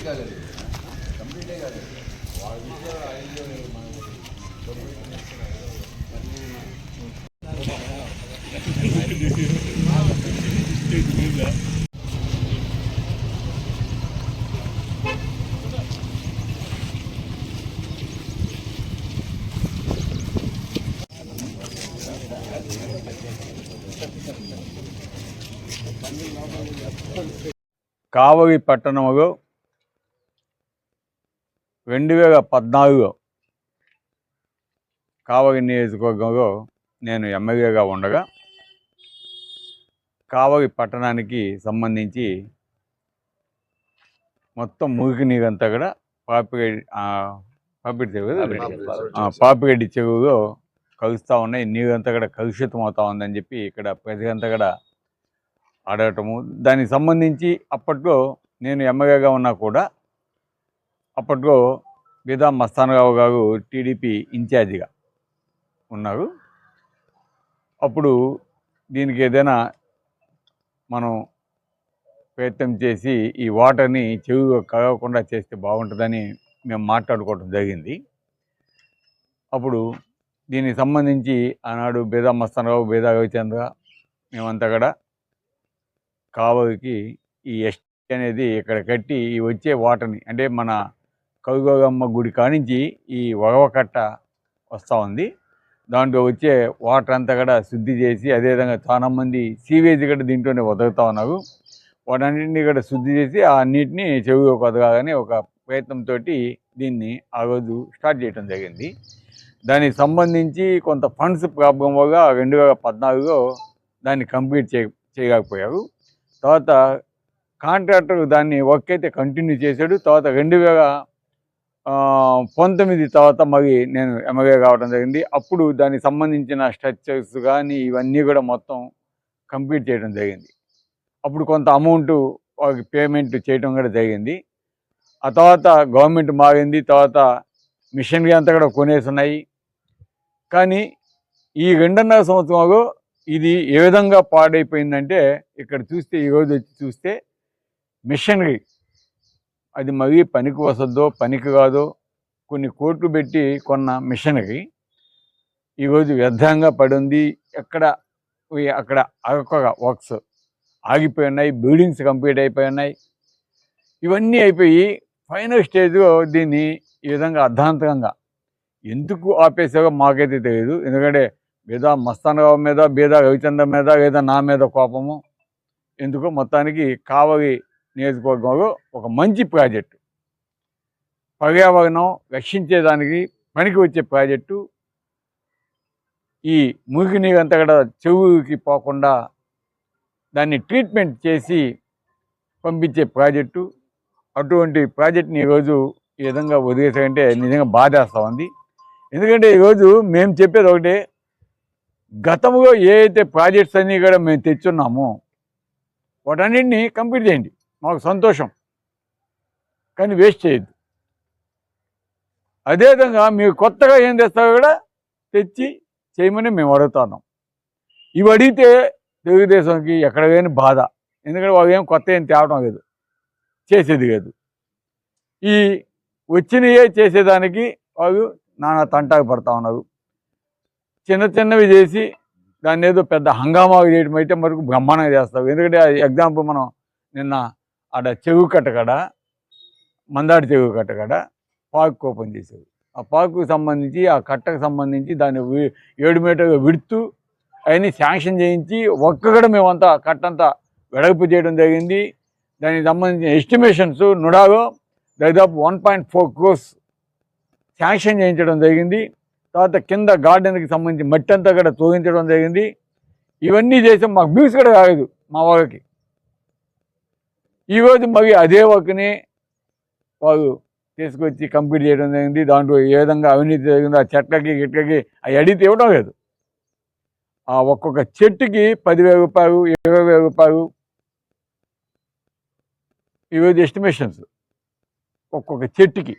కాలేదు, కంప్లీటే కాలేదు. వాళ్ళ విషయాలు ఐదు కావలి పట్టణంలో 2014 కావలి నియోజకవర్గంలో నేను ఎమ్మెల్యేగా ఉండగా కావలి పట్టణానికి సంబంధించి మొత్తం మురికి నీరంతా కూడా పాపిరెడ్డి చెరువులో కలుస్తూ ఉన్నాయి. నీరంతా కూడా కలుషితం అవుతా ఉందని చెప్పి ఇక్కడ ప్రజలంతా కూడా అడగటము. దానికి సంబంధించి అప్పట్లో నేను ఎమ్మెల్యేగా ఉన్నా కూడా అప్పట్లో బీదా మస్తానరావు గారు టీడీపీ ఇన్ఛార్జిగా ఉన్నారు. అప్పుడు దీనికి ఏదైనా మనం ప్రయత్నం చేసి ఈ వాటర్ని చెరువుగా కలగకుండా చేస్తే బాగుంటుందని మేము మాట్లాడుకోవడం జరిగింది. అప్పుడు దీనికి సంబంధించి ఆనాడు బీదా మస్తానరావు, బీదా రవిచంద్ర మేమంతా కూడా కావలికి ఈ ఎస్టీ అనేది ఇక్కడ కట్టి ఈ వచ్చే వాటర్ని, అంటే మన కౌగోగమ్మ గుడి కానించి ఈ వగవకట్ట వస్తూ ఉంది, దాంట్లో వచ్చే వాటర్ అంతా కూడా శుద్ధి చేసి, అదేవిధంగా చాలామంది సీవేజ్ కూడా దీంట్లోనే వదులుతూ ఉన్నారు. వాటన్నింటినీ కూడా శుద్ధి చేసి ఆ నీటిని చెరువులోకి వదలాలని ఒక ప్రయత్నంతో దీన్ని ఆ రోజు స్టార్ట్ చేయడం జరిగింది. దానికి సంబంధించి కొంత ఫండ్స్ ప్రాబ్లం వల్ల 2014లో దాన్ని కంప్లీట్ చేయలేకపోయారు. తర్వాత కాంట్రాక్టర్ దాన్ని వర్క్ అయితే కంటిన్యూ చేశాడు. తర్వాత 2019 తర్వాత మరి నేను ఎమ్మెల్యే కావడం జరిగింది. అప్పుడు దానికి సంబంధించిన స్ట్రక్చర్స్ కానీ ఇవన్నీ కూడా మొత్తం కంప్లీట్ చేయడం జరిగింది. అప్పుడు కొంత అమౌంట్ వాళ్ళకి పేమెంట్ చేయడం కూడా జరిగింది. ఆ తర్వాత గవర్నమెంట్ మారింది, తర్వాత మిషనరీ అంతా కూడా కొనేసి ఉన్నాయి. కానీ ఈ 2.5 సంవత్సరంలో ఇది ఏ విధంగా పాడైపోయిందంటే, ఇక్కడ చూస్తే ఈరోజు వచ్చి చూస్తే మిషనరీ అది మరీ పనికి వస్తుందో పనికి కాదో, కొన్ని కోట్లు పెట్టి కొన్న మిషనరీ ఈరోజు వ్యర్థంగా పడి ఉంది. అక్కడ అరకొర వర్క్స్ ఆగిపోయి ఉన్నాయి, బిల్డింగ్స్ కంప్లీట్ అయిపోయి ఉన్నాయి. ఇవన్నీ అయిపోయి ఫైనల్ స్టేజ్లో దీన్ని ఈ విధంగా అర్ధాంతరంగా ఎందుకు ఆపేసారో మాకైతే తెలియదు. ఎందుకంటే బీదా మస్తానరావు మీద, బీదా రవిచంద్ర మీద, లేదా నా మీద కోపము ఎందుకో మొత్తానికి కావలి నియోజకవర్గంలో ఒక మంచి ప్రాజెక్టు, పర్యావరణం రక్షించేదానికి పనికి వచ్చే ప్రాజెక్టు, ఈ మురికి నీరంతా కూడా చెరువుకి పోకుండా దాన్ని ట్రీట్మెంట్ చేసి పంపించే ప్రాజెక్టు, అటువంటి ప్రాజెక్టుని ఈరోజు ఈ విధంగా వదిలేసారంటే నిజంగా బాధేస్తూ ఉంది. ఎందుకంటే ఈరోజు మేము చెప్పేది ఒకటే, గతంలో ఏ అయితే ప్రాజెక్ట్స్ అన్నీ కూడా మేము తెచ్చున్నామో వాటన్నింటినీ కంప్లీట్ చేయండి, మాకు సంతోషం, కానీ వేస్ట్ చేయొద్దు. అదేవిధంగా మీరు కొత్తగా ఏం తెస్తారో కూడా తెచ్చి చేయమని మేము అడుగుతున్నాం. ఇవి అడిగితే తెలుగుదేశంకి ఎక్కడ లేని బాధ. ఎందుకంటే వాళ్ళు ఏం కొత్త ఏం తేవడం లేదు, చేసేది లేదు. ఈ వచ్చినయే చేసేదానికి వాళ్ళు నానా తంటాకు పడతా ఉన్నారు. చిన్న చిన్నవి చేసి దాన్ని ఏదో పెద్ద హంగామాగా చేయడం అయితే మటుకు బ్రహ్మాండంగా చేస్తారు. ఎందుకంటే ఎగ్జాంపుల్ మనం నిన్న ఆడ చెరువు కట్టకడ, మందాడి చెరువు కట్టకడ పార్క్ ఓపెన్ చేశారు. ఆ పార్కుకి సంబంధించి, ఆ కట్టకు సంబంధించి దాన్ని 7 మీటర్లు విడుతూ అవన్నీ శాంక్షన్ చేయించి ఒక్కగడ మేమంతా కట్టంతా వెడల్పు చేయడం జరిగింది. దానికి సంబంధించిన ఎస్టిమేషన్స్ నుడాలో దాదాపు 1.4 crores శాంక్షన్ చేయించడం జరిగింది. తర్వాత కింద గార్డెన్కి సంబంధించి మట్టి అంతా కూడా తోగించడం జరిగింది. ఇవన్నీ చేసాం, మాకు వ్యూస్ కూడా కాలేదు మా వాళ్ళకి. ఈరోజు మరి అదే వర్క్ని వాళ్ళు తీసుకొచ్చి కంప్లీట్ చేయడం జరిగింది. దాంట్లో ఏ విధంగా అవినీతి జరిగిందో ఆ చెట్లకి గిట్లకి అవి అడిగితే ఇవ్వడం లేదు. ఆ ఒక్కొక్క చెట్టుకి 10,000 రూపాయలు, 20,000 రూపాయలు ఈరోజు ఎస్టిమేషన్స్ ఒక్కొక్క చెట్టుకి.